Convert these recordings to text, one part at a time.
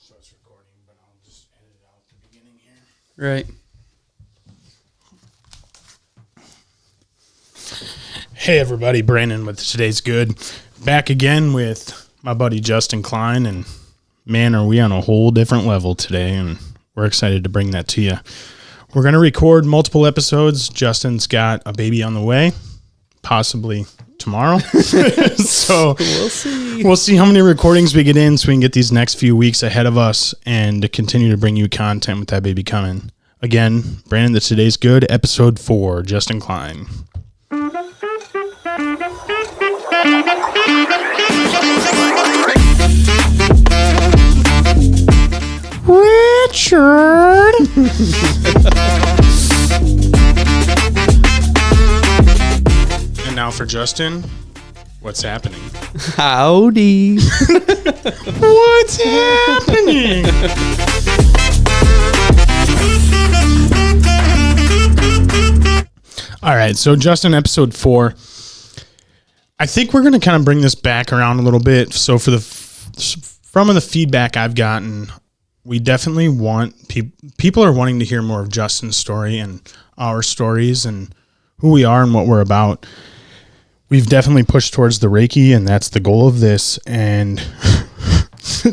So it's recording, but I'll just edit out the beginning here. Right. Hey everybody, Brandon with Today's Good. Back again with my buddy Justin Klein, and man, are we on a whole different level today, and we're excited to bring that to you. We're going to record multiple episodes. Justin's got a baby on the way, possibly tomorrow. So we'll see how many recordings we get in so we can get these next few weeks ahead of us and to continue to bring you content with that baby coming. Again, Brandon, the Today's Good, episode 4, Justin Klein. Richard. And now for Justin, what's happening? Howdy. What's happening? All right, so Justin, episode 4. I think we're going to kind of bring this back around a little bit. So from the feedback I've gotten, we definitely want people are wanting to hear more of Justin's story and our stories and who we are and what we're about. We've definitely pushed towards the Reiki, and that's the goal of this. And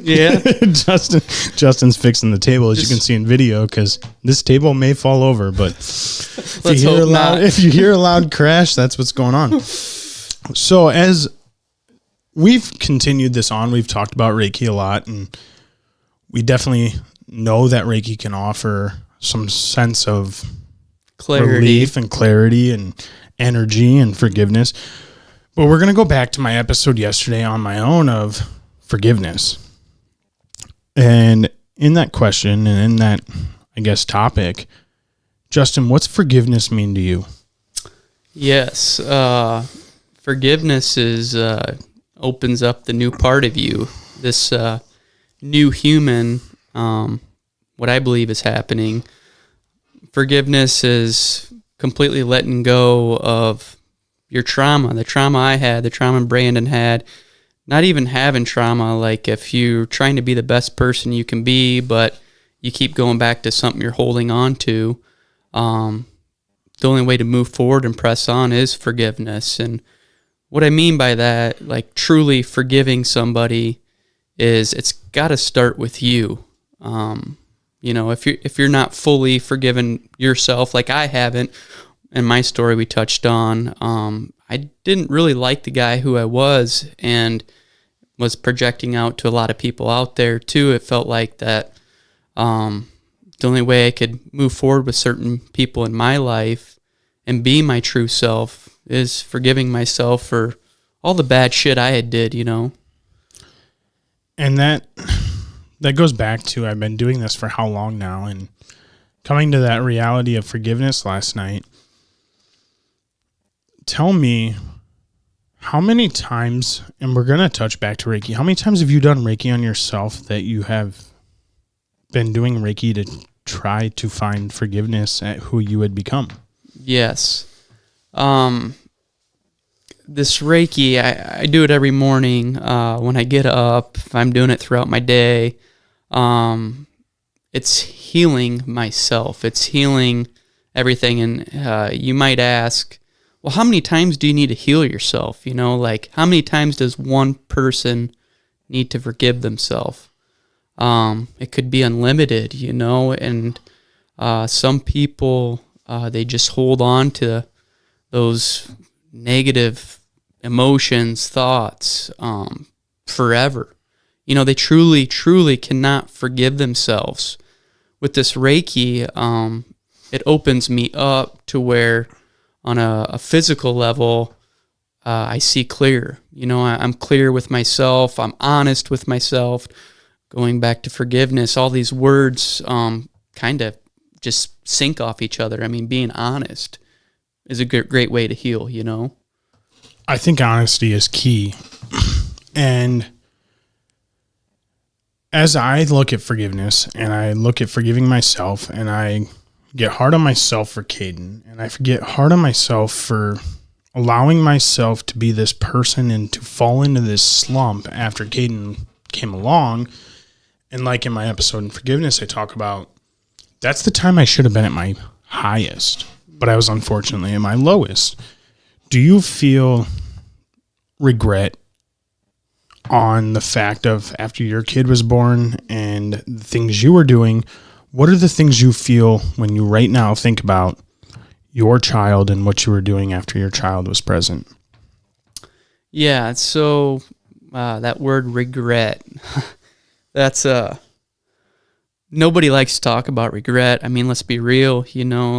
Yeah. Justin's fixing the table, as you can see in video, because this table may fall over. But if you hear a loud crash, that's what's going on. So as we've continued this on, we've talked about Reiki a lot, and we definitely know that Reiki can offer some sense of relief and clarity and energy and forgiveness. But we're going to go back to my episode yesterday on my own of forgiveness. And in that question and in that, I guess, topic, Justin, what's forgiveness mean to you? Yes. Forgiveness opens up the new part of you, this new human, what I believe is happening. Forgiveness is completely letting go of your trauma, the trauma I had, the trauma Brandon had, not even having trauma, like if you're trying to be the best person you can be, but you keep going back to something you're holding on to. The only way to move forward and press on is forgiveness. And what I mean by that, like truly forgiving somebody, is it's got to start with you. If you're not fully forgiven yourself, like I haven't, in my story we touched on, I didn't really like the guy who I was and was projecting out to a lot of people out there too. It felt like that the only way I could move forward with certain people in my life and be my true self is forgiving myself for all the bad shit I had did, And that goes back to, I've been doing this for how long now, and coming to that reality of forgiveness last night. Tell me, how many times, and we're going to touch back to Reiki, how many times have you done Reiki on yourself that you have been doing Reiki to try to find forgiveness at who you had become? Yes. This Reiki, I do it every morning when I get up. If I'm doing it throughout my day, it's healing myself. It's healing everything. And you might ask, well, how many times do you need to heal yourself? Like how many times does one person need to forgive themselves? It could be unlimited, and some people, they just hold on to those negative emotions, thoughts, forever. They truly, truly cannot forgive themselves. With this Reiki, it opens me up to where on a physical level, I see clear. I'm clear with myself. I'm honest with myself. Going back to forgiveness, all these words kind of just sync off each other. I mean, being honest is a great way to heal, I think honesty is key. And as I look at forgiveness and I look at forgiving myself, and I get hard on myself for Caden, and I get hard on myself for allowing myself to be this person and to fall into this slump after Caden came along, And like in my episode on forgiveness, I talk about that's the time I should have been at my highest, but I was unfortunately at my lowest. Do you feel regret on the fact of after your kid was born and the things you were doing? What are the things you feel when you right now think about your child and what you were doing after your child was present? Yeah, so that word regret, that's nobody likes to talk about regret. I mean, let's be real,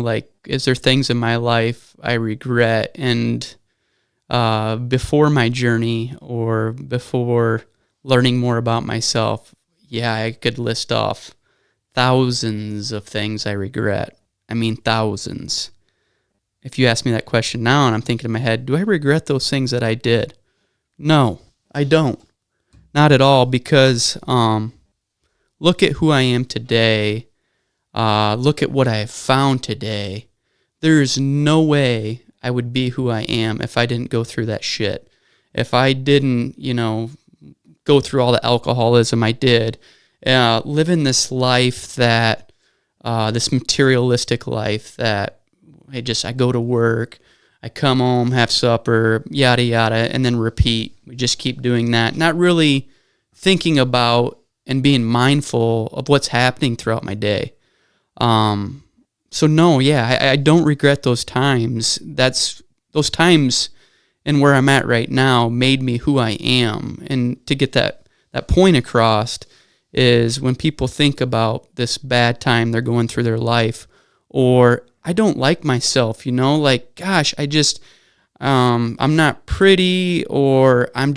like, is there things in my life I regret? And before my journey or before learning more about myself, yeah, I could list off thousands of things I regret. I mean, thousands. If you ask me that question now and I'm thinking in my head, do I regret those things that I did? No, I don't. Not at all, because look at who I am today. Look at what I have found today. There's no way I would be who I am if I didn't go through that shit. If I didn't, go through all the alcoholism I did, living this life that, this materialistic life that I go to work, I come home, have supper, yada, yada, and then repeat. We just keep doing that, not really thinking about and being mindful of what's happening throughout my day. So no, yeah, I don't regret those times. Those times and where I'm at right now made me who I am. And to get that point across is when people think about this bad time they're going through their life, or I don't like myself, like, gosh, I'm not pretty, or I'm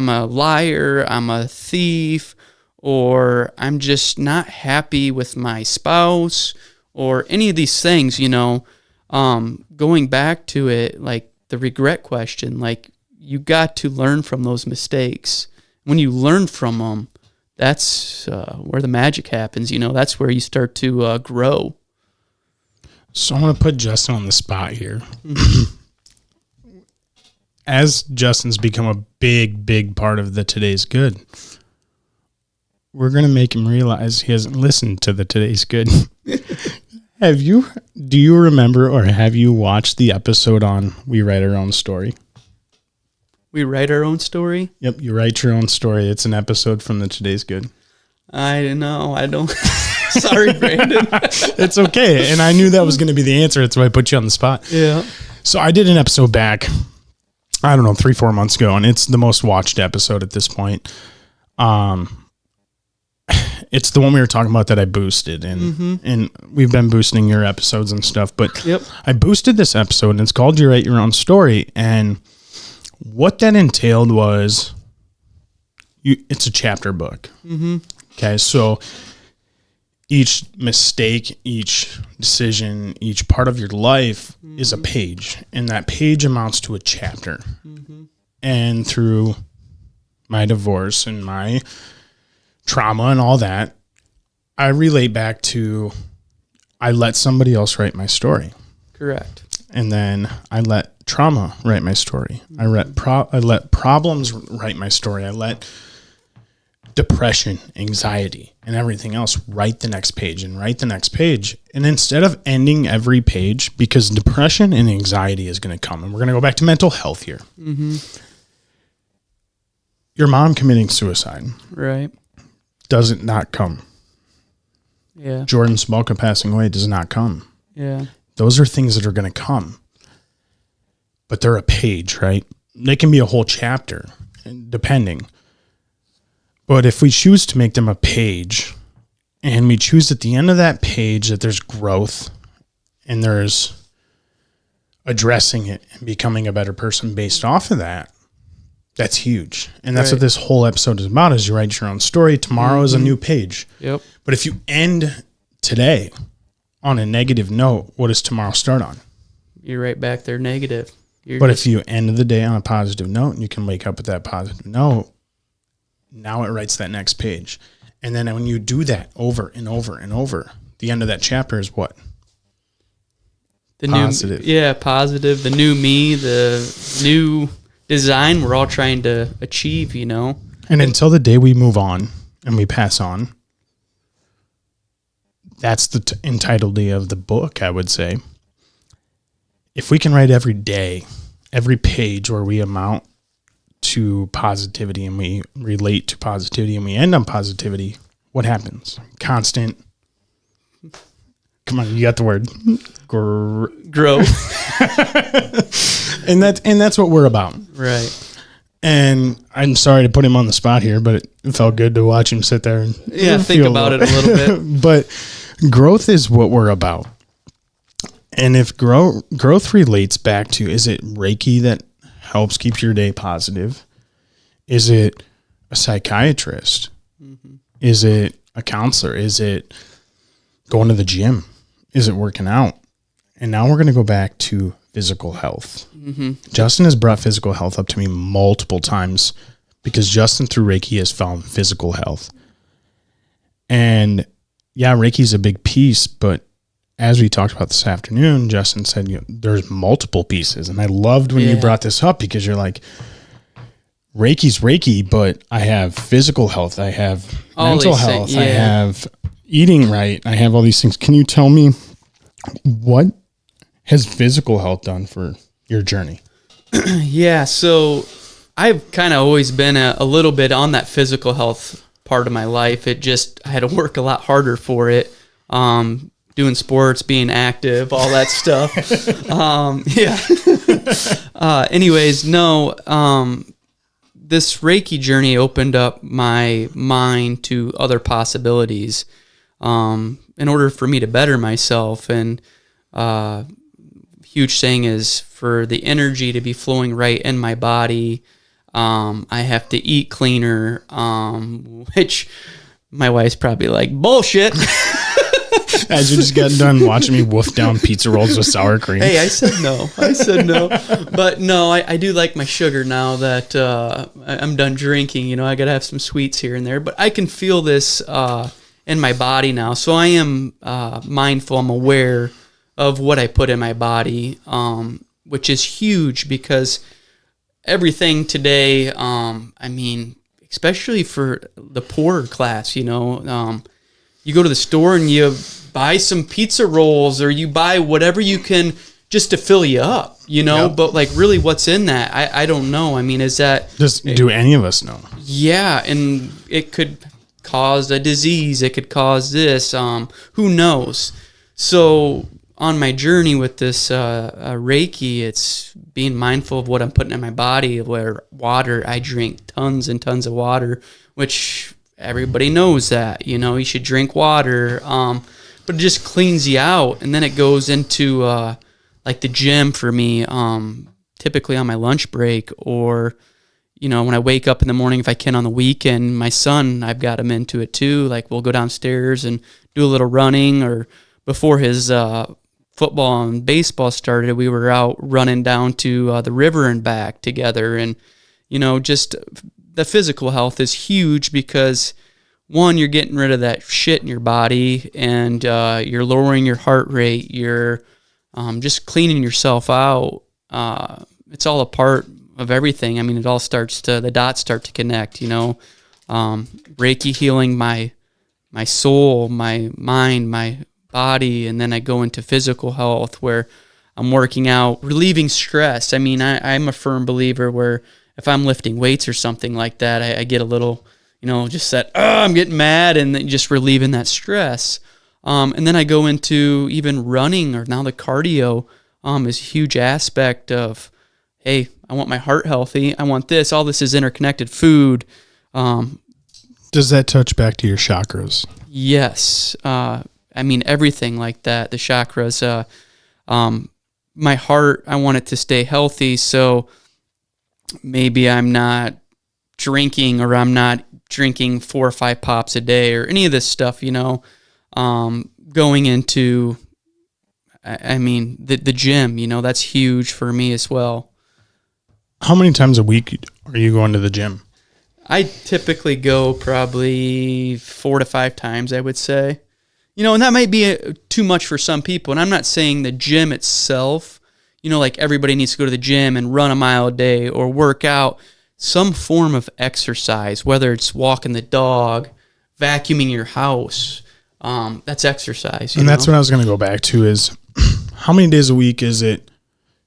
a liar, I'm a thief, or I'm just not happy with my spouse, or any of these things, going back to it, like the regret question, like, you got to learn from those mistakes. When you learn from them, that's where the magic happens, that's where you start to grow. So I want to put Justin on the spot here. Mm-hmm. As Justin's become a big, big part of the Today's Good, we're going to make him realize he hasn't listened to the Today's Good. Do you remember, or have you watched the episode on We Write Our Own Story? We write our own story? Yep, you write your own story. It's an episode from the Today's Good. I know, I don't. Sorry, Brandon. It's okay. And I knew that was going to be the answer. That's why I put you on the spot. Yeah. So I did an episode back, I don't know, 3-4 months ago, and it's the most watched episode at this point. It's the one we were talking about that I boosted, and we've been boosting your episodes and stuff, but yep. I boosted this episode, and it's called You Write Your Own Story, and what that entailed was it's a chapter book. Mm-hmm. Okay, so each mistake, each decision, each part of your life is a page, and that page amounts to a chapter. Mm-hmm. And through my divorce and my trauma and all that, I relate back to I let somebody else write my story. Correct. And then I let trauma write my story. Mm-hmm. I let problems write my story. I let depression, anxiety, and everything else write the next page and write the next page. And instead of ending every page, because depression and anxiety is going to come, and we're going to go back to mental health here. Mm-hmm. Your mom committing suicide. Right. Does it not come? Yeah. Jordan Smolka passing away does not come. Yeah. Those are things that are going to come. But they're a page, right? They can be a whole chapter, depending. But if we choose to make them a page, and we choose at the end of that page that there's growth, and there's addressing it and becoming a better person based off of that, that's huge. And that's right. What this whole episode is about, is you write your own story. Tomorrow is a new page. Yep. But if you end today on a negative note, what does tomorrow start on? You're right back there negative. If you end the day on a positive note, and you can wake up with that positive note, now it writes that next page. And then when you do that over and over and over, the end of that chapter is what? The positive. Positive. The new me, the new design we're all trying to achieve, And until the day we move on and we pass on, that's the entirety of the book, I would say. If we can write every day, every page where we amount to positivity and we relate to positivity and we end on positivity, what happens? Constant. Come on, you got the word. Growth. and that's what we're about. Right. And I'm sorry to put him on the spot here, but it felt good to watch him sit there and think about it a little bit. But growth is what we're about. And if growth relates back to, is it Reiki that helps keep your day positive? Is it a psychiatrist? Mm-hmm. Is it a counselor? Is it going to the gym? Is it working out? And now we're going to go back to physical health. Mm-hmm. Justin has brought physical health up to me multiple times because Justin through Reiki has found physical health. And yeah, Reiki is a big piece, but as we talked about this afternoon, Justin said, there's multiple pieces. And I loved when you brought this up because you're like, Reiki's Reiki, but I have physical health. I have mental health. I have eating right. I have all these things. Can you tell me what has physical health done for your journey? Yeah. So I've kind of always been a little bit on that physical health part of my life. I had to work a lot harder for it. Doing sports, being active, all that stuff. Anyways, no, this Reiki journey opened up my mind to other possibilities in order for me to better myself. And huge thing is for the energy to be flowing right in my body, I have to eat cleaner, which my wife's probably like, bullshit. As you just got done watching me wolf down pizza rolls with sour cream. Hey, I said no. But no, I do like my sugar now that I'm done drinking. I got to have some sweets here and there. But I can feel this in my body now. So I am mindful. I'm aware of what I put in my body, which is huge because everything today, especially for the poorer class, you go to the store and you buy some pizza rolls or you buy whatever you can just to fill you up, Yep. But like really what's in that? I don't know. Is that... Do any of us know? Yeah, and it could cause a disease. It could cause this. Who knows? So on my journey with this Reiki, it's being mindful of what I'm putting in my body, where water, I drink tons and tons of water, which... everybody knows that, you should drink water, but it just cleans you out. And then it goes into like the gym for me, typically on my lunch break or, when I wake up in the morning, if I can on the weekend. My son, I've got him into it too. Like we'll go downstairs and do a little running, or before his football and baseball started, we were out running down to the river and back together. And, just... the physical health is huge because, one, you're getting rid of that shit in your body and you're lowering your heart rate. You're just cleaning yourself out. It's all a part of everything. It all the dots start to connect, Reiki healing my soul, my mind, my body. And then I go into physical health where I'm working out, relieving stress. I'm a firm believer where if I'm lifting weights or something like that, I get a little, just that, I'm getting mad, and then just relieving that stress. And then I go into even running, or now the cardio is a huge aspect of, hey, I want my heart healthy. I want this. All this is interconnected. Food. Does that touch back to your chakras? Yes. Everything like that. The chakras. My heart, I want it to stay healthy. So maybe I'm not drinking, or I'm not drinking 4 or 5 pops a day, or any of this stuff, going into, the gym, that's huge for me as well. How many times a week are you going to the gym? I typically go probably 4 to 5 times, I would say. And that might be too much for some people. And I'm not saying the gym itself, like everybody needs to go to the gym and run a mile a day or work out. Some form of exercise, whether it's walking the dog, vacuuming your house, That's exercise. And that's what I was going to go back to is how many days a week is it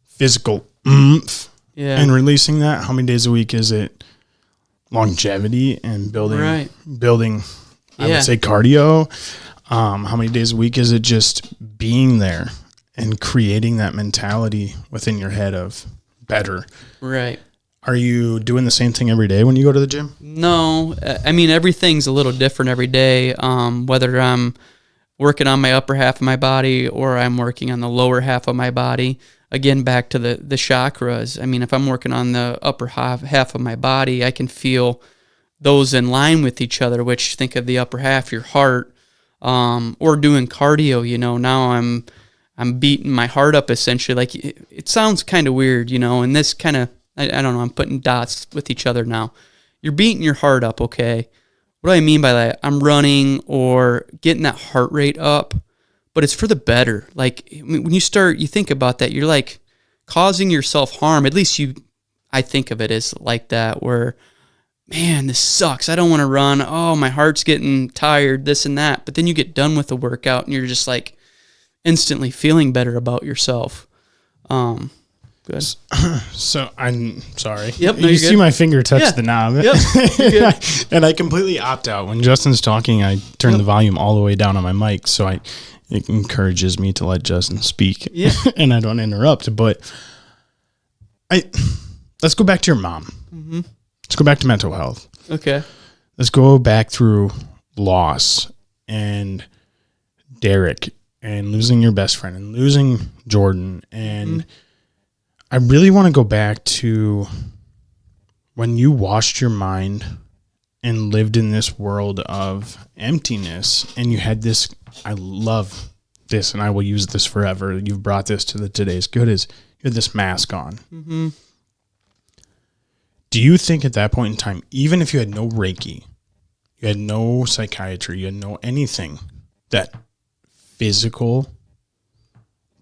physical oomph and releasing that? How many days a week is it longevity and building, I would say cardio? How many days a week is it just being there and creating that mentality within your head of better? Right. Are you doing the same thing every day when you go to the gym? No. I mean, everything's a little different every day. Whether I'm working on my upper half of my body or I'm working on the lower half of my body. Again, back to the chakras. I mean, if I'm working on the upper half of my body, I can feel those in line with each other, which think of the upper half, your heart, or doing cardio, now I'm beating my heart up essentially. Like it sounds kind of weird, and this kind of, I don't know, I'm putting dots with each other now. You're beating your heart up, okay? What do I mean by that? I'm running or getting that heart rate up, but it's for the better. Like when you think about that, you're like causing yourself harm. At least I think of it as like that, where, man, this sucks. I don't want to run. Oh, my heart's getting tired, this and that. But then you get done with the workout and you're just like instantly feeling better about yourself. Good. So I'm sorry. Yep. No, you see my finger touch the knob. Yep. And I completely opt out. When Justin's talking, I turn the volume all the way down on my mic. So it encourages me to let Justin speak and I don't interrupt. But let's go back to your mom. Mm-hmm. Let's go back to mental health. Okay. Let's go back through loss and Derek and losing your best friend and losing Jordan. And I really want to go back to when you washed your mind and lived in this world of emptiness and you had this, I love this and I will use this forever. You've brought this to the Today's Good is you had this mask on. Mm-hmm. Do you think at that point in time, even if you had no Reiki, you had no psychiatry, you had no anything, that physical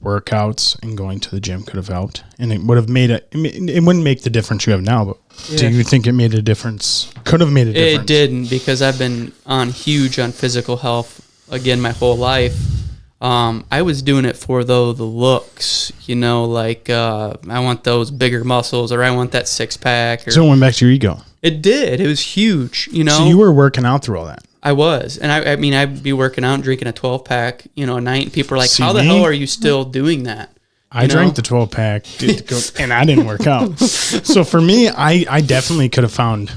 workouts and going to the gym could have helped? And it would have made it wouldn't make the difference you have now, but do you think it made a difference? Could have made a difference? It didn't, because I've been huge on physical health again my whole life. I was doing it for the looks, like I want those bigger muscles or I want that six pack. So it went back to your ego. It did. It was huge, So you were working out through all that. I was. And I mean, I'd be working out and drinking a 12 pack, a night. And people are like, See how the me? hell are you still doing that? I drank the 12 pack and I didn't work out. So for me, I definitely could have found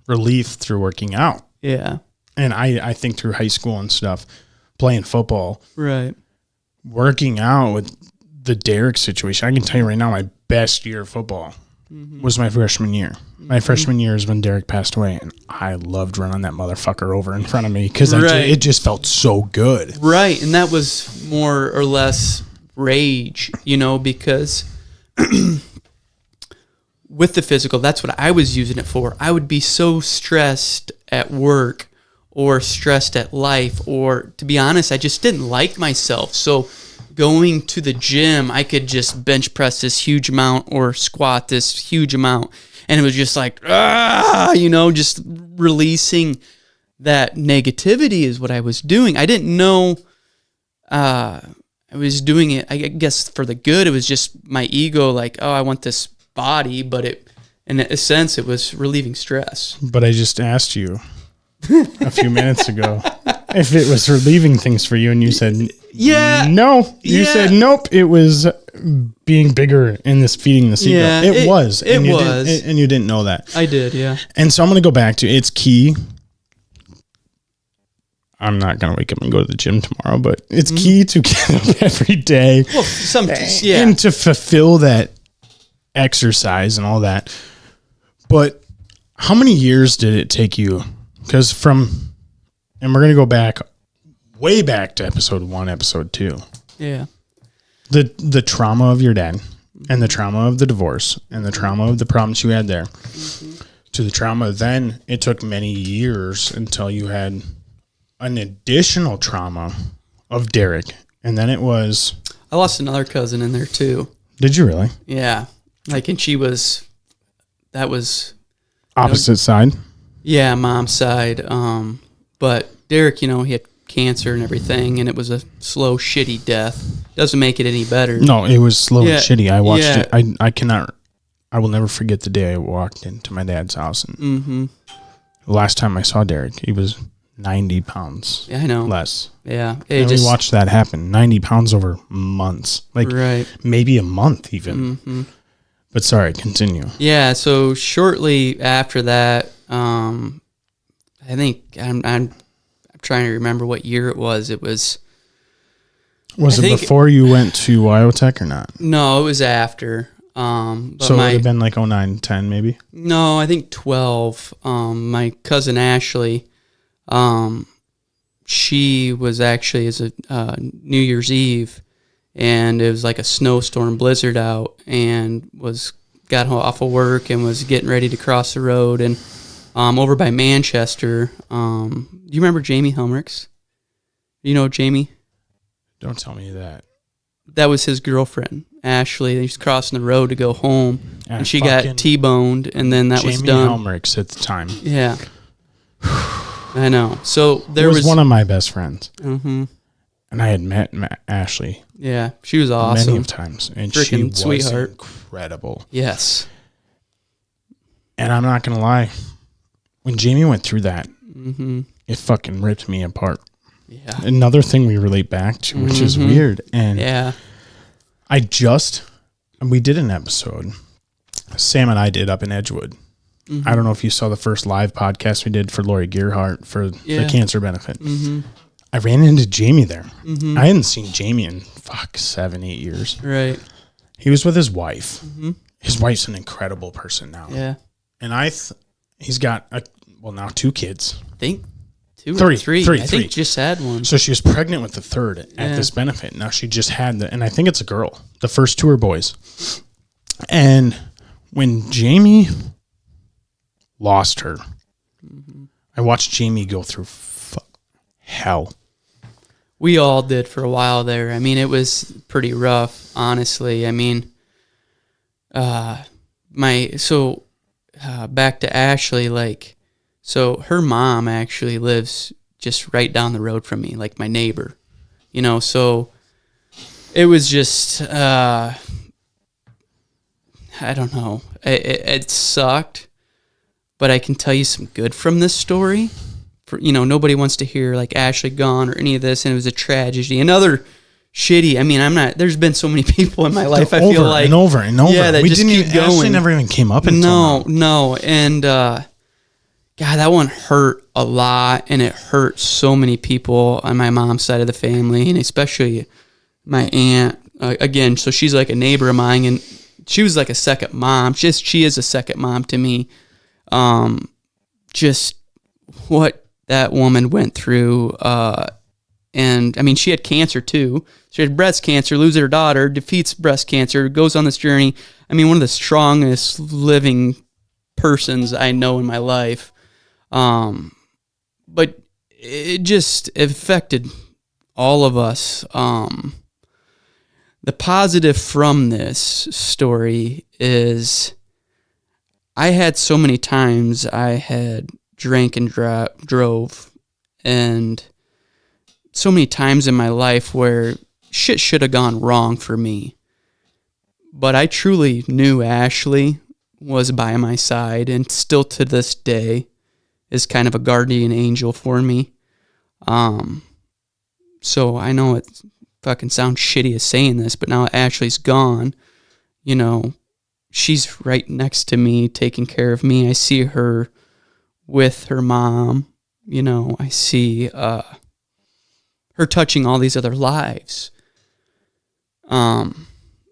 relief through working out. Yeah. And I think through high school and stuff, playing football, right, working out with the Derek situation. I can tell you right now, my best year of football was my freshman year. My freshman year is when Derek passed away, and I loved running that motherfucker over in front of me because it just felt so good. Right, and that was more or less rage, because with the physical, that's what I was using it for. I would be so stressed at work or stressed at life, or to be honest, I just didn't like myself. So going to the gym, I could just bench press this huge amount or squat this huge amount. And it was just like, just releasing that negativity is what I was doing. I didn't know I was doing it, I guess, for the good. It was just my ego, like, oh, I want this body. But in a sense, it was relieving stress. But I just asked you a few minutes ago if it was relieving things for you, and you said no. You said nope, it was being bigger in this feeding the ego. It was and you didn't know that. I did. And so I'm going to go back to it's key. I'm not going to wake up and go to the gym tomorrow, but it's key to get up every day and to fulfill that exercise and all that. But how many years did it take you? Because and we're going to go back, way back to episode 1, episode 2. Yeah. The trauma of your dad and the trauma of the divorce and the trauma of the problems you had there to the trauma. Then it took many years until you had an additional trauma of Derek. And then it was... I lost another cousin in there too. Did you really? Yeah. And she was... That was... Opposite side? Yeah, mom's side. But Derek, he had cancer and everything, and it was a slow, shitty death. Doesn't make it any better. No, it was slow and shitty. I watched it. I will never forget the day I walked into my dad's house. And the last time I saw Derek, he was 90 pounds. Yeah, I know. Less. Yeah. And we watched that happen. 90 pounds over months. Like maybe a month even. But sorry, continue. Yeah, so shortly after that, I think I'm trying to remember what year it was. It was... Was it before you went to Wyotech or not? No, it was after. So it would have been like 09, 10 maybe? No, I think 12. My cousin Ashley, she was actually as a New Year's Eve, and it was like a snowstorm blizzard out, and got off of work and was getting ready to cross the road, and over by Manchester. Do you remember Jamie Helmricks? You know Jamie? Don't tell me that. That was his girlfriend, Ashley. He was crossing the road to go home, and she got T-boned, and then that was done. Jamie Helmricks at the time. Yeah. I know. So there was one of my best friends. And I had met Ashley. Yeah, she was awesome. Many of times. And freaking she was sweetheart. Incredible. Yes. And I'm not going to lie. When Jamie went through that, it fucking ripped me apart. Yeah. Another thing we relate back to, which is weird. And we did an episode. Sam and I did up in Edgewood. I don't know if you saw the first live podcast we did for Lori Gearhart for the cancer benefit. I ran into Jamie there. I hadn't seen Jamie in 7-8 years. Right. He was with his wife. His wife's an incredible person now. Yeah. And he's got now 2 kids. I think 2 or 3. I think just had one. So she was pregnant with the third at this benefit. Now she just had and I think it's a girl. The first 2 are boys. And when Jamie lost her, I watched Jamie go through hell. We all did for a while there. I mean, it was pretty rough, honestly. I mean, back to Ashley, so her mom actually lives just right down the road from me, like my neighbor, so it was just, I don't know. It sucked, but I can tell you some good from this story. Nobody wants to hear Ashley gone or any of this, and it was a tragedy. Another shitty. I mean, there's been so many people in my life. I feel like over and over. Yeah, that we just didn't keep even, going. Ashley never even came up until no, and God, that one hurt a lot, and it hurt so many people on my mom's side of the family, and especially my aunt. Again, so she's like a neighbor of mine, and she was like a second mom. She is a second mom to me. Just what that woman went through, and I mean, she had cancer too. She had breast cancer, loses her daughter, defeats breast cancer, goes on this journey. I mean, one of the strongest living persons I know in my life. But it just affected all of us. The positive from this story is I had so many times I had drank and drove, and so many times in my life where shit should have gone wrong for me. But I truly knew Ashley was by my side, and still to this day is kind of a guardian angel for me. So I know it fucking sounds shitty as saying this, but now Ashley's gone, she's right next to me, taking care of me. I see her with her mom, I see her touching all these other lives. So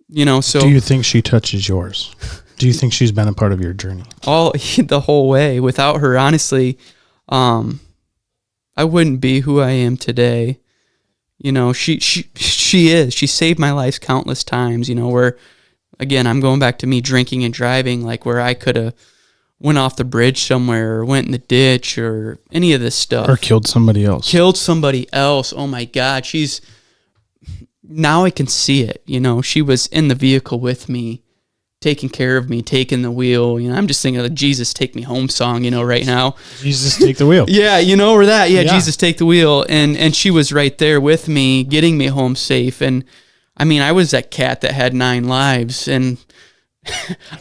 do you think she touches yours? Do you think she's been a part of your journey? The whole way. Without her, honestly, I wouldn't be who I am today. She is. She saved my life countless times, where, again, I'm going back to me drinking and driving, where I could have went off the bridge somewhere or went in the ditch or any of this stuff. Or killed somebody else. Oh, my God. Now I can see it. She was in the vehicle with me taking care of me, taking the wheel. You know, I'm just thinking of the Jesus Take Me Home song, you know, right now. Jesus Take the Wheel. Yeah, you know, or that. Yeah, Jesus Take the Wheel. And she was right there with me, getting me home safe. And I mean, I was that cat that had 9 lives, and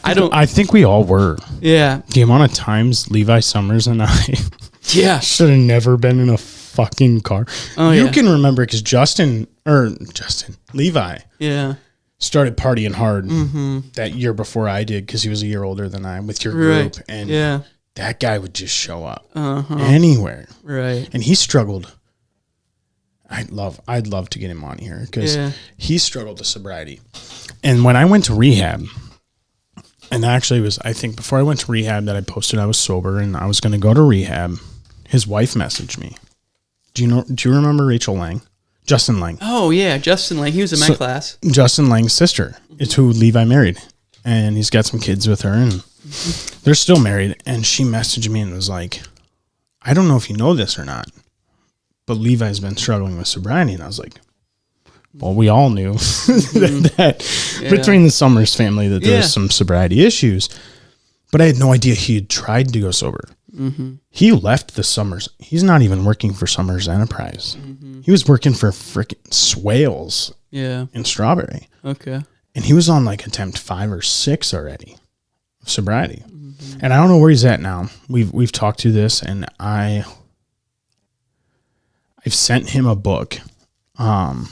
I think we all were. Yeah. The amount of times Levi Summers and I should have never been in a fucking car. Oh, you can remember because Levi. Yeah. Started partying hard that year before I did because he was a year older than I am with your group. And that guy would just show up anywhere. Right. And he struggled. I'd love to get him on here because he struggled with sobriety. And when I went to rehab, and actually it was, I think before I went to rehab that I posted I was sober and I was going to go to rehab, his wife messaged me. Do you remember Rachel Lang? Justin Lang. Oh, yeah, Justin Lang. He was in my class. Justin Lang's sister is who Levi married. And he's got some kids with her, and they're still married. And she messaged me and was like, I don't know if you know this or not, but Levi's been struggling with sobriety. And I was like, well, we all knew that between the Summers family that there was some sobriety issues. But I had no idea he had tried to go sober. Mm-hmm. He left the Summers. He's not even working for Summers Enterprise. Mm-hmm. He was working for freaking Swales in Strawberry. Okay. And he was on like attempt 5 or 6 already of sobriety. Mm-hmm. And I don't know where he's at now. We've talked to this, and I've sent him a book. Have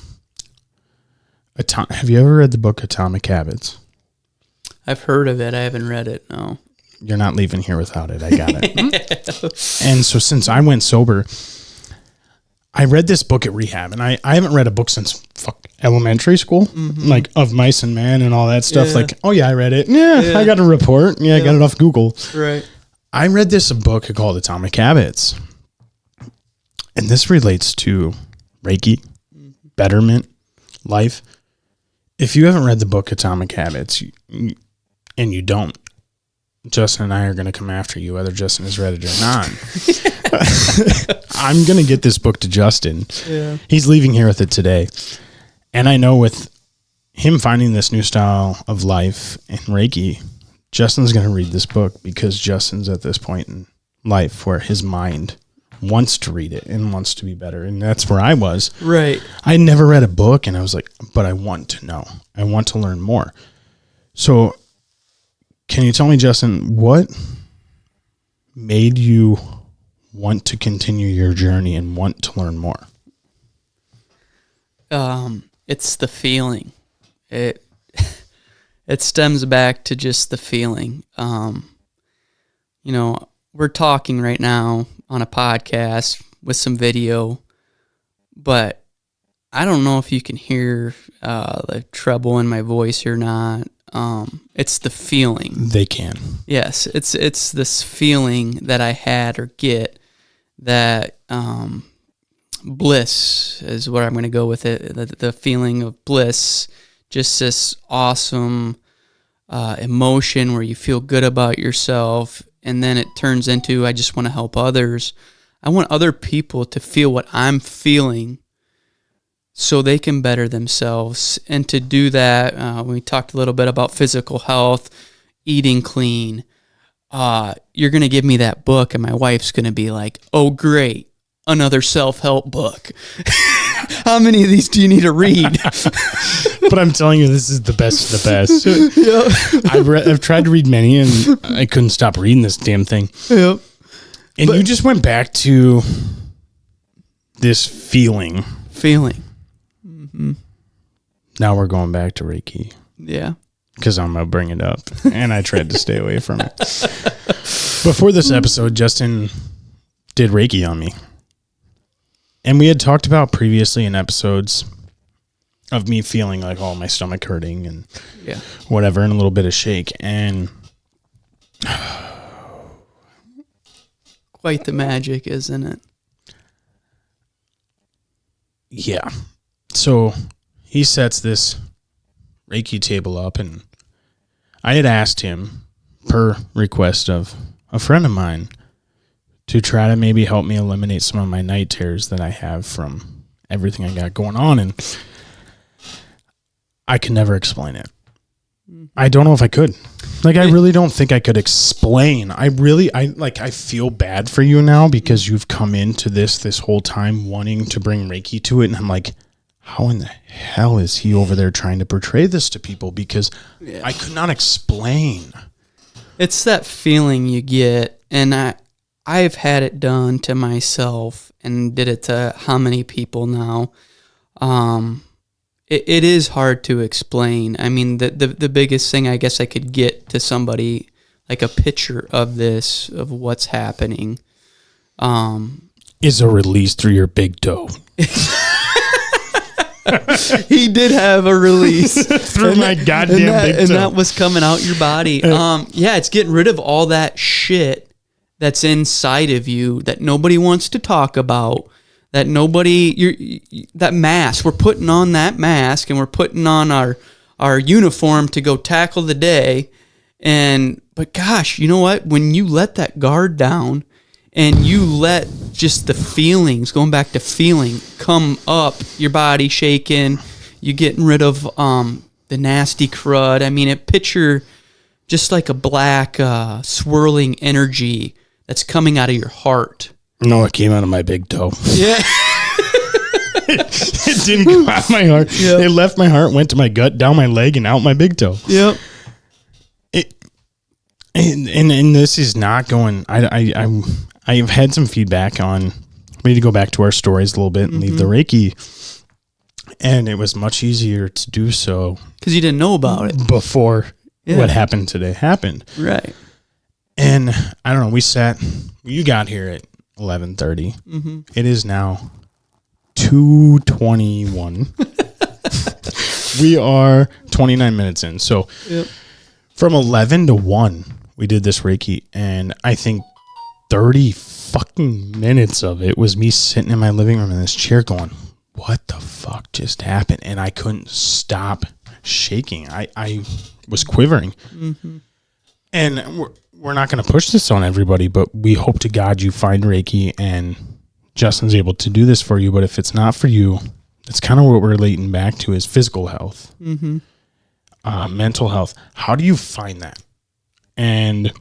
you ever read the book Atomic Habits? I've heard of it. I haven't read it, no. You're not leaving here without it. I got it. And so since I went sober, I read this book at rehab, and I haven't read a book since elementary school, like Of Mice and Men and all that stuff. Yeah. Like, oh yeah, I read it. Yeah, I got a report. Yeah, I got it off Google. Right. I read this book called Atomic Habits, and this relates to Reiki, betterment, life. If you haven't read the book Atomic Habits, and you don't, Justin and I are going to come after you, whether Justin has read it or not. I'm going to get this book to Justin. Yeah. He's leaving here with it today. And I know with him finding this new style of life in Reiki, Justin's going to read this book because Justin's at this point in life where his mind wants to read it and wants to be better. And that's where I was. Right. I never read a book, and I was like, but I want to know. I want to learn more. So can you tell me, Justin, what made you want to continue your journey and want to learn more? It's the feeling. It stems back to just the feeling. You know, we're talking right now on a podcast with some video, but I don't know if you can hear the treble in my voice or not. It's the feeling. They can. Yes, it's this feeling that I had or get that bliss is what I'm going to go with it. The feeling of bliss, just this awesome emotion where you feel good about yourself, and then it turns into I just want to help others. I want other people to feel what I'm feeling, so they can better themselves. And to do that, we talked a little bit about physical health, eating clean. You're going to give me that book, and my wife's going to be like, oh, great, another self-help book. How many of these do you need to read? But I'm telling you, this is the best of the best. Yeah. I've tried to read many, and I couldn't stop reading this damn thing. Yep. And you just went back to this feeling. Mm-hmm. Now we're going back to Reiki. Yeah. Because I'm going to bring it up. And I tried to stay away from it. Before this episode, Justin did Reiki on me. And we had talked about previously in episodes of me feeling like, oh, my stomach hurting and whatever, and a little bit of shake. And quite the magic, isn't it? Yeah. So he sets this Reiki table up, and I had asked him, per request of a friend of mine, to try to maybe help me eliminate some of my night terrors that I have from everything I got going on. And I can never explain it. I don't know if I could. Like, I really don't think I could explain. I feel bad for you now because you've come into this whole time wanting to bring Reiki to it. And I'm like, how in the hell is he over there trying to portray this to people? Because I could not explain. It's that feeling you get. And I've had it done to myself and did it to how many people now. It is hard to explain. I mean, the biggest thing I guess I could get to somebody, like a picture of this, of what's happening, is a release through your big toe. He did have a release through my goddamn big toe. And that was coming out your body. Yeah, it's getting rid of all that shit that's inside of you that nobody wants to talk about. That that mask, we're putting on that mask and we're putting on our uniform to go tackle the day. But gosh, you know what? When you let that guard down and you let just the feelings, going back to feeling, come up, your body shaking, you getting rid of the nasty crud. I mean, picture just like a black swirling energy that's coming out of your heart. No, it came out of my big toe. Yeah. It didn't go out of my heart. Yep. It left my heart, went to my gut, down my leg, and out my big toe. Yep. And this is not going. I've had some feedback on. We need to go back to our stories a little bit and leave the Reiki. And it was much easier to do so because you didn't know about it before what happened today happened. Right. And I don't know. You got here at 11:30. Mm-hmm. It is now 2:21. We are 29 minutes in. So from 11 to 1, we did this Reiki, and I think 30 fucking minutes of it was me sitting in my living room in this chair going, what the fuck just happened? And I couldn't stop shaking. I was quivering. Mm-hmm. And we're not going to push this on everybody, but we hope to God you find Reiki and Justin's able to do this for you. But if it's not for you, it's kind of what we're relating back to is physical health, mental health. How do you find that? And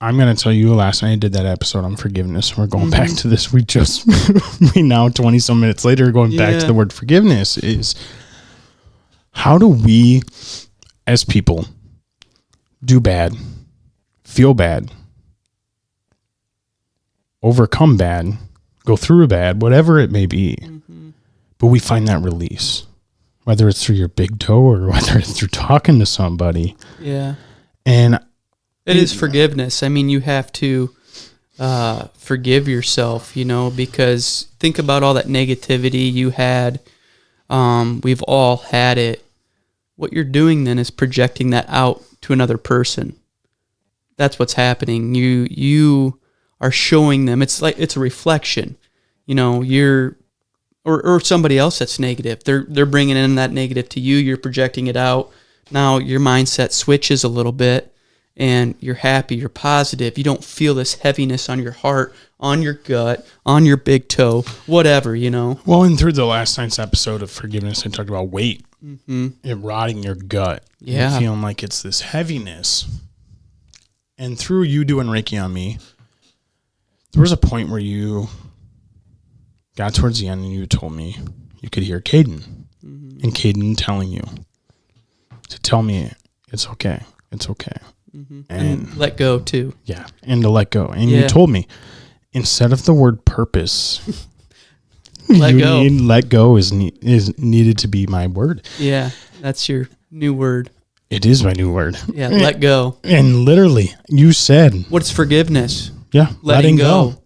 I'm going to tell you, last night I did that episode on forgiveness. We're going back to this. We now 20 some minutes later, going back to the word forgiveness is how do we as people do bad, feel bad, overcome bad, go through bad, whatever it may be. Mm-hmm. But we find that release, whether it's through your big toe or whether it's through talking to somebody. Yeah. And it is forgiveness. I mean, you have to forgive yourself, because think about all that negativity you had. We've all had it. What you're doing then is projecting that out to another person. That's what's happening. You are showing them. It's like it's a reflection. You're or somebody else that's negative. They're bringing in that negative to you. You're projecting it out. Now your mindset switches a little bit, and you're happy. You're positive. You don't feel this heaviness on your heart, on your gut, on your big toe, whatever. Well, and through the last night's episode of forgiveness, I talked about weight. It rotting your gut. Yeah. And feeling like it's this heaviness. And through you doing Reiki on me, there was a point where you got towards the end and you told me you could hear Caden. And Caden telling you to tell me it's okay. It's okay. And let go too. Yeah. And to let go. And you told me instead of the word purpose, let go is needed to be my word. Yeah. That's your new word. It is my new word. Yeah. Let go. And literally you said, what's forgiveness? Yeah. Letting go.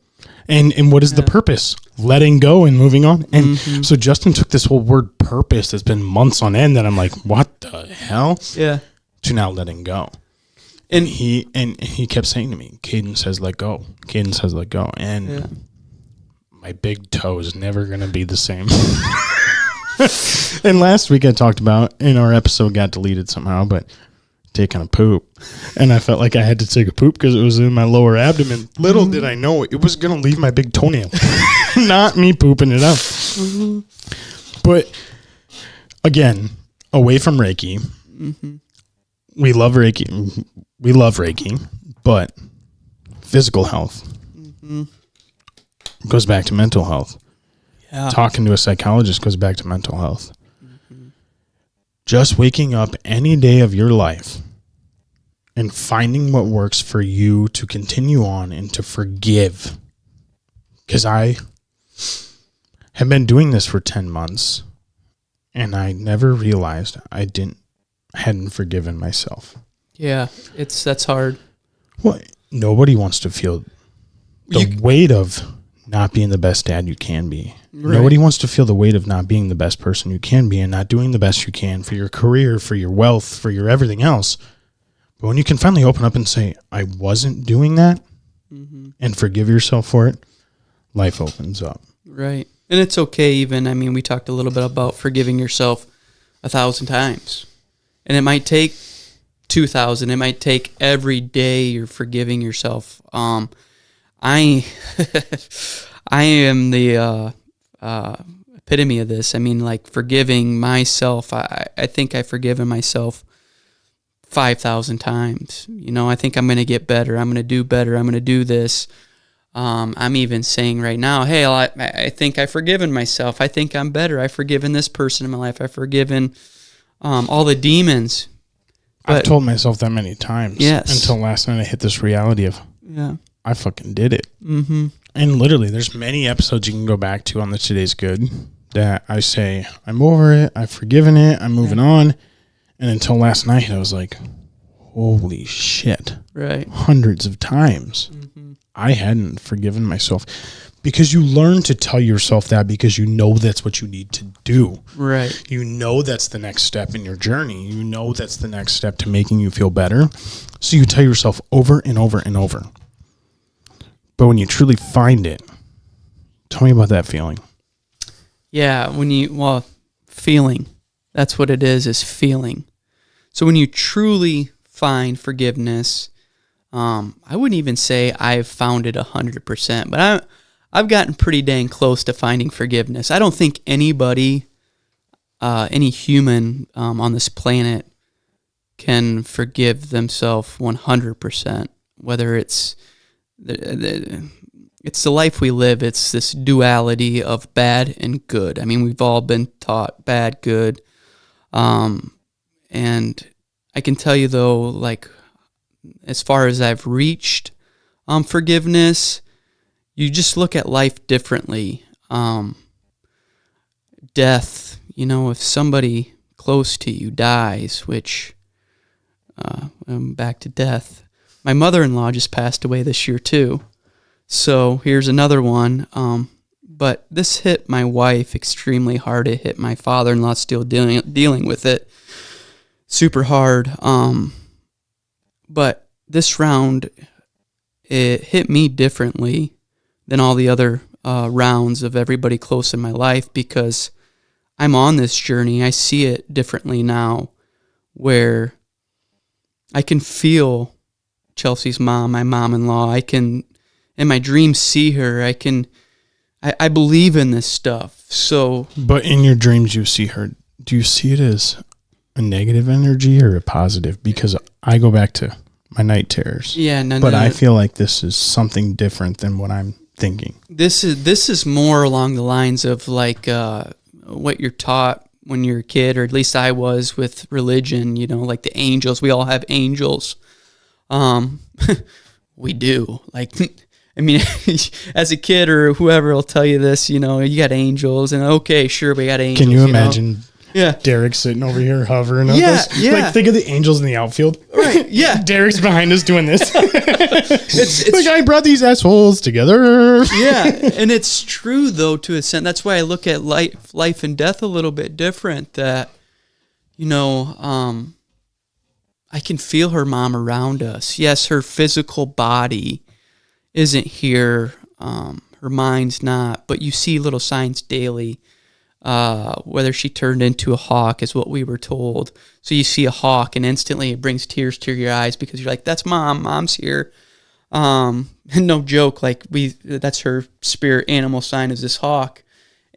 And what is the purpose? Letting go and moving on. And so Justin took this whole word purpose that's been months on end that I'm like, what the hell? Yeah. To now letting go. And he kept saying to me, Caden says let go. Caden says let go. And my big toe is never going to be the same. And last week I talked about, in our episode got deleted somehow, but taking a poop. And I felt like I had to take a poop because it was in my lower abdomen. Little did I know it was going to leave my big toenail. Not me pooping it out. But again, away from Reiki, we love Reiki. We love Reiki, but physical health goes back to mental health. Yeah. Talking to a psychologist goes back to mental health. Just waking up any day of your life and finding what works for you to continue on and to forgive. Because I have been doing this for 10 months and I never realized I hadn't forgiven myself. Yeah, that's hard. Well, nobody wants to feel the weight of not being the best dad you can be. Right. Nobody wants to feel the weight of not being the best person you can be and not doing the best you can for your career, for your wealth, for your everything else. But when you can finally open up and say, I wasn't doing that, and forgive yourself for it, life opens up. Right. And it's okay even, I mean, we talked a little bit about forgiving yourself 1,000 times. And it might take 2,000. It might take every day you're forgiving yourself. I am the epitome of this. I mean, like forgiving myself. I think I've forgiven myself 5,000 times. You know, I think I'm going to get better. I'm going to do better. I'm going to do this. I'm even saying right now, hey, I think I've forgiven myself. I think I'm better. I've forgiven this person in my life. I've forgiven all the demons. But, I've told myself that many times. Yes. Until last night I hit this reality of, I fucking did it. Mm-hmm. And literally, there's many episodes you can go back to on the Today's Good that I say, I'm over it. I've forgiven it. I'm moving on. And until last night, I was like, holy shit. Right. Hundreds of times. I hadn't forgiven myself. Because you learn to tell yourself that because you know that's what you need to do. Right. You know that's the next step in your journey. You know that's the next step to making you feel better. So you tell yourself over and over and over. But when you truly find it, tell me about that feeling. Yeah, feeling. That's what it is feeling. So when you truly find forgiveness, I wouldn't even say I've found it 100%, but I've gotten pretty dang close to finding forgiveness. I don't think anybody, any human on this planet can forgive themselves 100%, whether it's the life we live. It's this duality of bad and good. I mean, we've all been taught bad, good. And I can tell you though, like, as far as I've reached forgiveness, you just look at life differently. Death, you know, if somebody close to you dies, which, back to death. My mother-in-law just passed away this year too. So here's another one. But this hit my wife extremely hard. It hit my father-in-law, still dealing with it super hard. But this round, it hit me differently than all the other rounds of everybody close in my life because I'm on this journey. I see it differently now where I can feel Chelsea's mom, my mom-in-law. I can, in my dreams, see her. I believe in this stuff. So, but in your dreams, you see her. Do you see it as a negative energy or a positive? Because I go back to my night terrors. Yeah, no. But I feel like this is something different than what I'm thinking. This is more along the lines of like what you're taught when you're a kid, or at least I was with religion. You know, like the angels. We all have angels. We do. Like, I mean, as a kid or whoever will tell you this, you know, you got angels, and okay, sure, we got angels. Can you imagine? Know? Yeah, Derek sitting over here hovering. Yeah. Like, think of the angels in the outfield. Right. Yeah. Derek's behind us doing this. it's like I brought these assholes together. Yeah, and it's true though to a extent. That's why I look at life and death a little bit different. That, you know, I can feel her mom around us. Yes, her physical body isn't here. Her mind's not, but you see little signs daily. Whether she turned into a hawk is what we were told. So you see a hawk and instantly it brings tears to your eyes because you're like, that's mom. Mom's here. And no joke. Like that's her spirit animal sign is this hawk.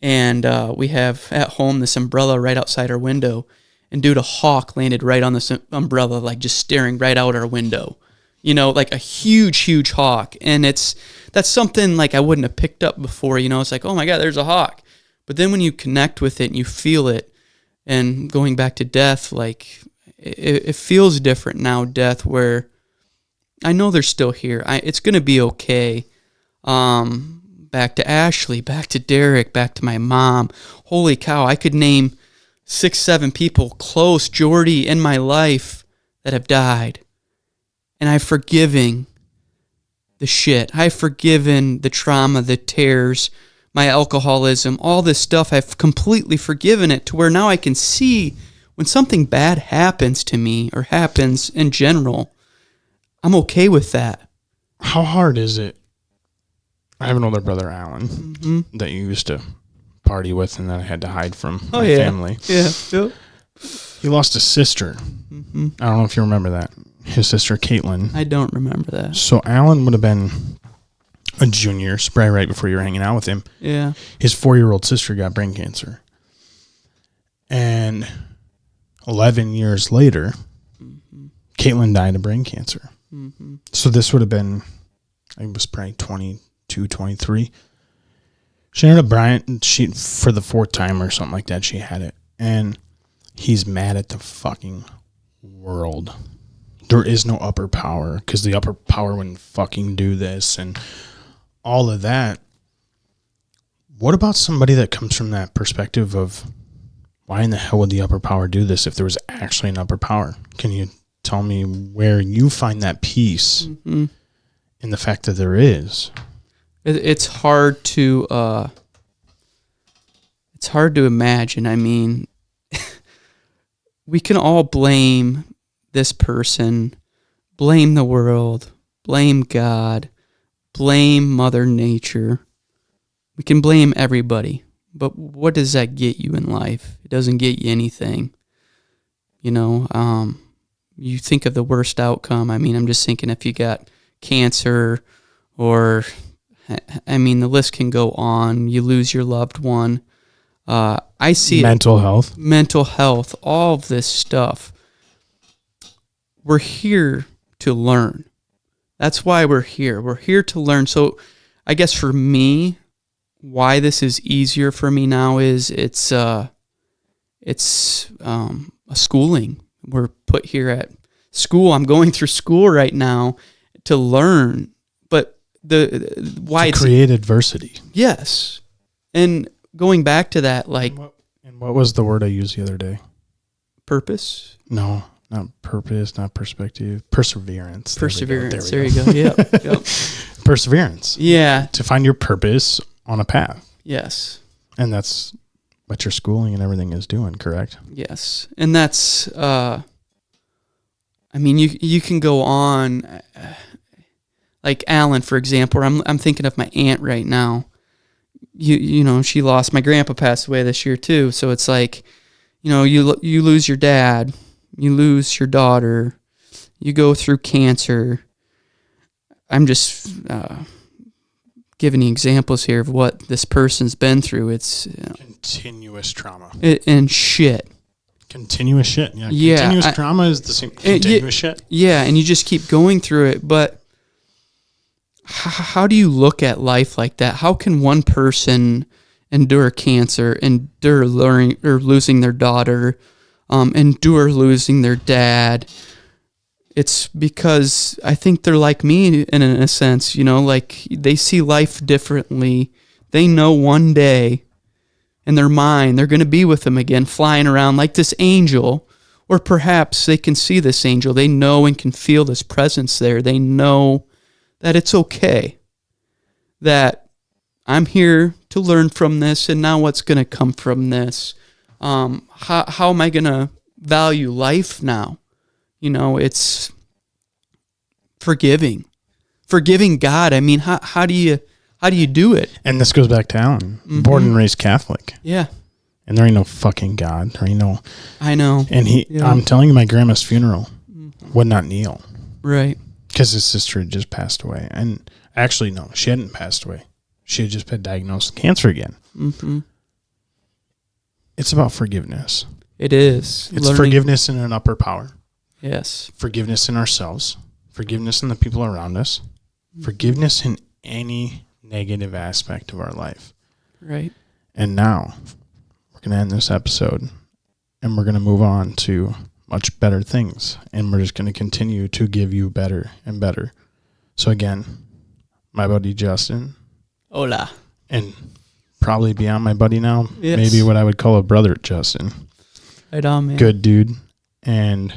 And, we have at home this umbrella right outside our window. and dude, a hawk landed right on this umbrella, like just staring right out our window, like a huge hawk. And that's something like I wouldn't have picked up before, it's like, oh my God, there's a hawk. But then when you connect with it and you feel it, and going back to death, like it feels different now, death, where I know they're still here. It's going to be okay. Back to Ashley, back to Derek, back to my mom. Holy cow, I could name 6-7 people close, Jordy, in my life that have died. And I've forgiven the shit. I've forgiven the trauma, the tears, my alcoholism, all this stuff. I've completely forgiven it to where now I can see when something bad happens to me or happens in general, I'm okay with that. How hard is it? I have an older brother, Alan, that you used to party with and that I had to hide from my family. Yeah. Yep. He lost a sister. I don't know if you remember that. His sister, Caitlin. I don't remember that. So Alan would have been a junior, probably right before you were hanging out with him. Yeah. His 4-year-old sister got brain cancer. And 11 years later, Caitlin died of brain cancer. So this would have been, I was probably 22, 23. She ended up Brian, for the 4th time or something like that, she had it. And he's mad at the fucking world. There is no upper power because the upper power wouldn't fucking do this and all of that. What about somebody that comes from that perspective of why in the hell would the upper power do this if there was actually an upper power? Can you tell me where you find that peace in the fact that there is? It's hard to imagine. I mean, we can all blame this person, blame the world, blame God, blame Mother Nature. We can blame everybody. But what does that get you in life? It doesn't get you anything. You think of the worst outcome. I mean, I'm just thinking if you got cancer or, I mean, the list can go on. You lose your loved one. I see mental health, all of this stuff. We're here to learn. That's why we're here. We're here to learn. So I guess for me, why this is easier for me now is it's a schooling. We're put here at school. I'm going through school right now to learn, but why to create adversity. Yes. And going back to that, like, and what was the word I used the other day? Purpose? No, not purpose, not perspective. Perseverance. Perseverance. There you go. Yep. Perseverance. Yeah. To find your purpose on a path. Yes. And that's what your schooling and everything is doing, correct? Yes. And that's, I mean, you can go on, like Alan, for example, I'm thinking of my aunt right now. You know, she lost, my grandpa passed away this year too. So it's like, you lose your dad, you lose your daughter, you go through cancer. I'm just giving you examples here of what this person's been through. It's continuous trauma and shit. Continuous shit. Yeah. Continuous trauma is the same. Continuous shit. Yeah, and you just keep going through it. But how do you look at life like that? How can one person endure cancer, endure losing their daughter, endure losing their dad? It's because I think they're like me in a sense, like they see life differently. They know one day in their mind they're going to be with them again, flying around like this angel, or perhaps they can see this angel. They know and can feel this presence there. They know that it's okay, that I'm here to learn from this, and now what's going to come from this? How am I going to value life now? It's forgiving God. I mean, how do you do it? And this goes back to Alan, born and raised Catholic. Yeah. And there ain't no fucking God. There ain't no. I know. And I'm telling you, my grandma's funeral would not kneel. Right. Because his sister had just passed away. And actually, no, she hadn't passed away. She had just been diagnosed with cancer again. Mm-hmm. It's about forgiveness. It is. It's forgiveness in an upper power. Yes. Forgiveness in ourselves. Forgiveness in the people around us. Forgiveness in any negative aspect of our life. Right. And now we're going to end this episode and we're going to move on to much better things. And we're just going to continue to give you better and better. So again, my buddy Justin. Hola. And probably beyond my buddy now. Yes. Maybe what I would call a brother, Justin. Right on, man. Good dude. And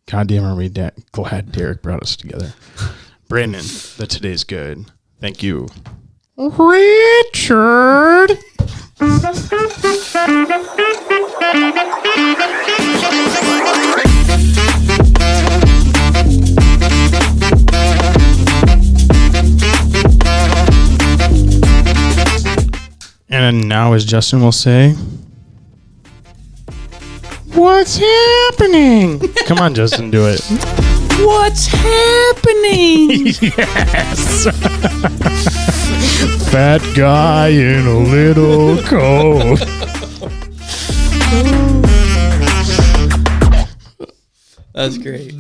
goddamn are we glad Derek brought us together. Brandon, the Today's Good. Thank you. Richard. And now, as Justin will say, what's happening? Come on, Justin, do it. What's happening? Yes. Fat guy in a little coat. That's great.